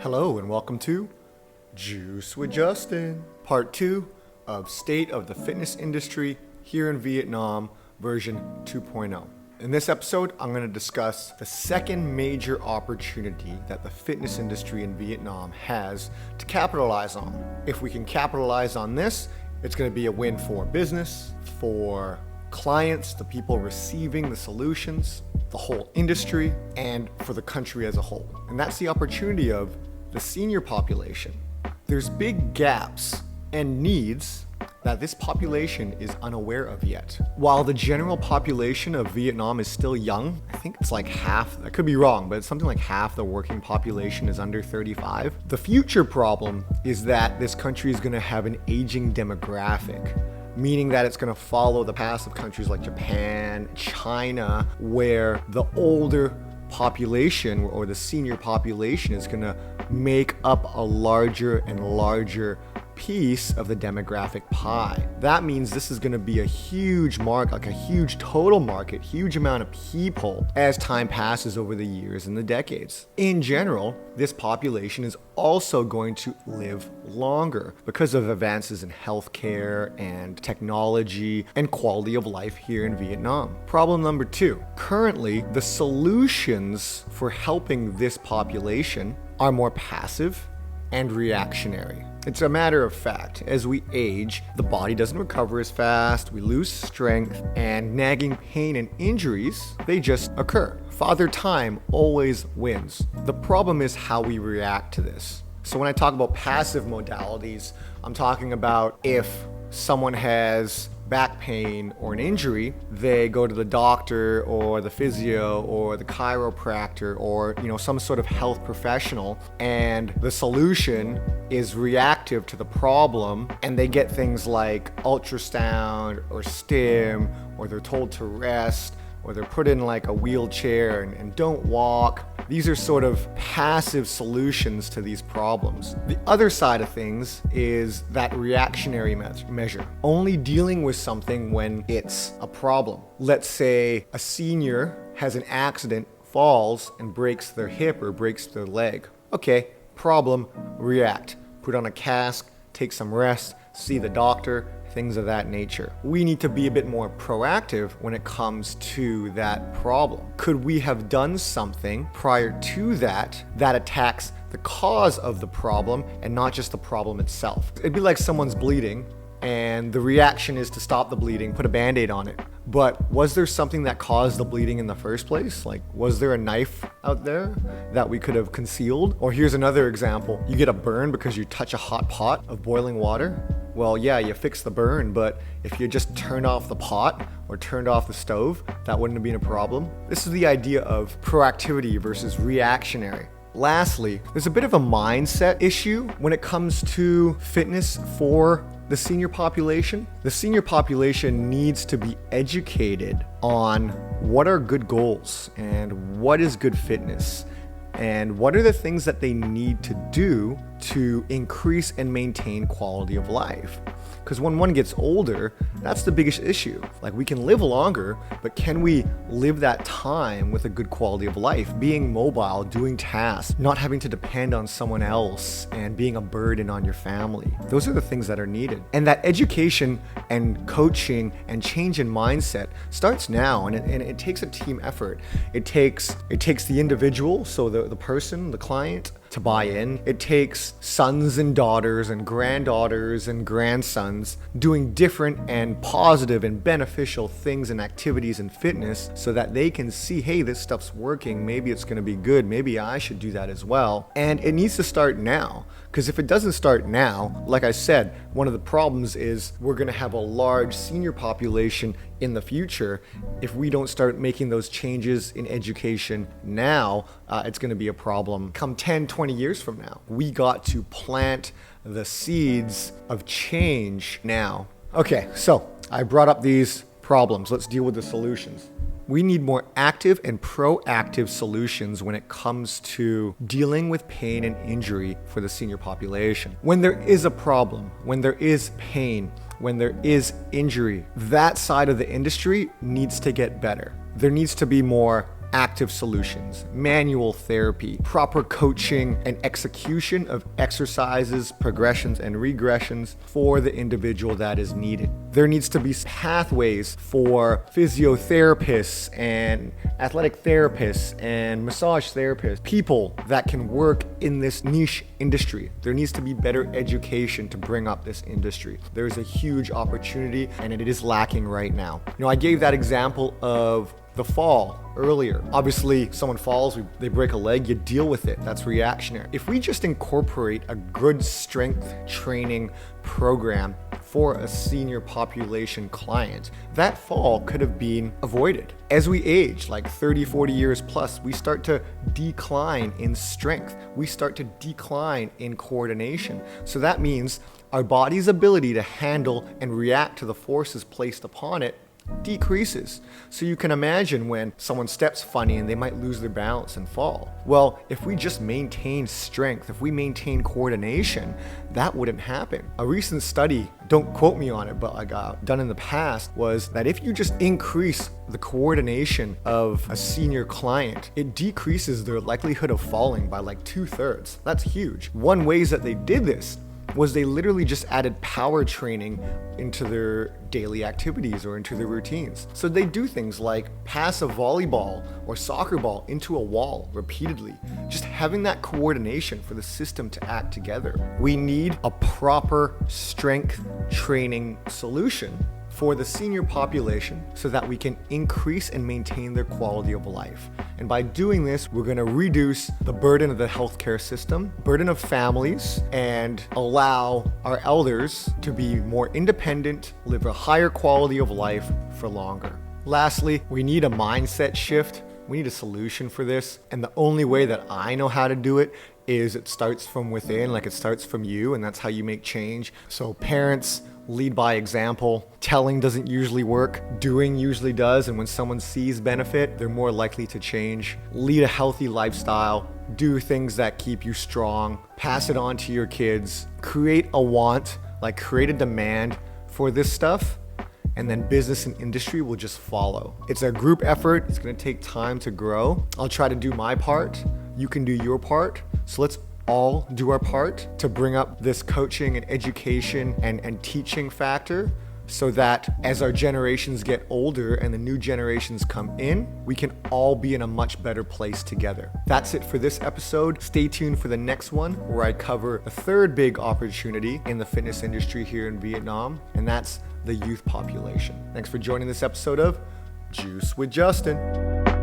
Hello and welcome to Juice with Justin, part 2 of State of the Fitness Industry here in Vietnam, version 2.0. In this episode, I'm going to discuss the second major opportunity that the fitness industry in Vietnam has to capitalize on. If we can capitalize on this, it's going to be a win for business, for clients, the people receiving the solutions, the whole industry, and for the country as a whole. And that's the opportunity of the senior population. There's big gaps and needs that this population is unaware of yet. While the general population of Vietnam is still young, I think it's like half, I could be wrong, but it's something like half the working population is under 35. The future problem is that this country is going to have an aging demographic, meaning that it's going to follow the path of countries like Japan, China, where the older population or the senior population is going to make up a larger and larger piece of the demographic pie. That means this is going to be a huge market, like a huge total market, huge amount of people as time passes over the years and the decades. In general, this population is also going to live longer because of advances in healthcare and technology and quality of life here in Vietnam. Problem number 2. Currently, the solutions for helping this population are more passive and reactionary. It's a matter of fact, as we age, the body doesn't recover as fast, we lose strength, and nagging pain and injuries, they just occur. Father Time always wins. The problem is how we react to this. So when I talk about passive modalities, I'm talking about if someone has back pain or an injury, they go to the doctor or the physio or the chiropractor or some sort of health professional, and the solution is reactive to the problem, and they get things like ultrasound or stim, or they're told to rest, or they're put in like a wheelchair and don't walk. These are sort of passive solutions to these problems. The other side of things is that reactionary measure, only dealing with something when it's a problem. Let's say a senior has an accident, falls, and breaks their hip or breaks their leg. Okay, problem, react. Put on a cast, take some rest, see the doctor, things of that nature. We need to be a bit more proactive when it comes to that problem. Could we have done something prior to that attacks the cause of the problem and not just the problem itself? It'd be like someone's bleeding and the reaction is to stop the bleeding, put a band-aid on it. But was there something that caused the bleeding in the first place? Like, was there a knife out there that we could have concealed? Or here's another example. You get a burn because you touch a hot pot of boiling water. Well, yeah, you fix the burn, but if you just turned off the pot or turned off the stove, that wouldn't have been a problem. This is the idea of proactivity versus reactionary. Lastly, there's a bit of a mindset issue when it comes to fitness for the senior population. The senior population needs to be educated on what are good goals and what is good fitness and what are the things that they need to do to increase and maintain quality of life. Because when one gets older, that's the biggest issue. Like, we can live longer, but can we live that time with a good quality of life? Being mobile, doing tasks, not having to depend on someone else, and being a burden on your family. Those are the things that are needed. And that education and coaching and change in mindset starts now, and it takes a team effort. It takes the individual, so the person, the client, to buy in. It takes sons and daughters and granddaughters and grandsons doing different and positive and beneficial things and activities in fitness so that they can see, hey, this stuff's working. Maybe it's going to be good. Maybe I should do that as well. And it needs to start now. Because if it doesn't start now, like I said, one of the problems is we're going to have a large senior population in the future. If we don't start making those changes in education now, it's going to be a problem come 10, 20 years from now. We got to plant the seeds of change now. Okay, so I brought up these problems. Let's deal with the solutions. We need more active and proactive solutions when it comes to dealing with pain and injury for the senior population. When there is a problem, when there is pain, when there is injury, that side of the industry needs to get better. There needs to be more active solutions, manual therapy, proper coaching and execution of exercises, progressions, and regressions for the individual that is needed. There needs to be pathways for physiotherapists and athletic therapists and massage therapists, people that can work in this niche industry. There needs to be better education to bring up this industry. There's a huge opportunity and it is lacking right now. I gave that example of the fall earlier. Obviously, someone falls, they break a leg, you deal with it. That's reactionary. If we just incorporate a good strength training program for a senior population client, that fall could have been avoided. As we age, like 30, 40 years plus, we start to decline in strength. We start to decline in coordination. So that means our body's ability to handle and react to the forces placed upon it decreases. So you can imagine when someone steps funny and they might lose their balance and fall. Well, if we just maintain strength, if we maintain coordination, that wouldn't happen. A recent study, don't quote me on it, but done in the past, was that if you just increase the coordination of a senior client, it decreases their likelihood of falling by like 2/3. That's huge. One ways that they did this was they literally just added power training into their daily activities or into their routines. So they do things like pass a volleyball or soccer ball into a wall repeatedly, just having that coordination for the system to act together. We need a proper strength training solution for the senior population so that we can increase and maintain their quality of life. And by doing this, we're going to reduce the burden of the healthcare system, burden of families, and allow our elders to be more independent, live a higher quality of life for longer. Lastly, we need a mindset shift. We need a solution for this. And the only way that I know how to do it is it starts from within, like it starts from you, and that's how you make change. So parents, lead by example. Telling doesn't usually work. Doing usually does. And when someone sees benefit, they're more likely to change. Lead a healthy lifestyle. Do things that keep you strong. Pass it on to your kids. Create a want, like create a demand for this stuff. And then business and industry will just follow. It's a group effort. It's going to take time to grow. I'll try to do my part. You can do your part. So let's all do our part to bring up this coaching and education and teaching factor so that as our generations get older and the new generations come in, we can all be in a much better place together. That's it for this episode. Stay tuned for the next one where I cover the third big opportunity in the fitness industry here in Vietnam, and that's the youth population. Thanks for joining this episode of Juice with Justin.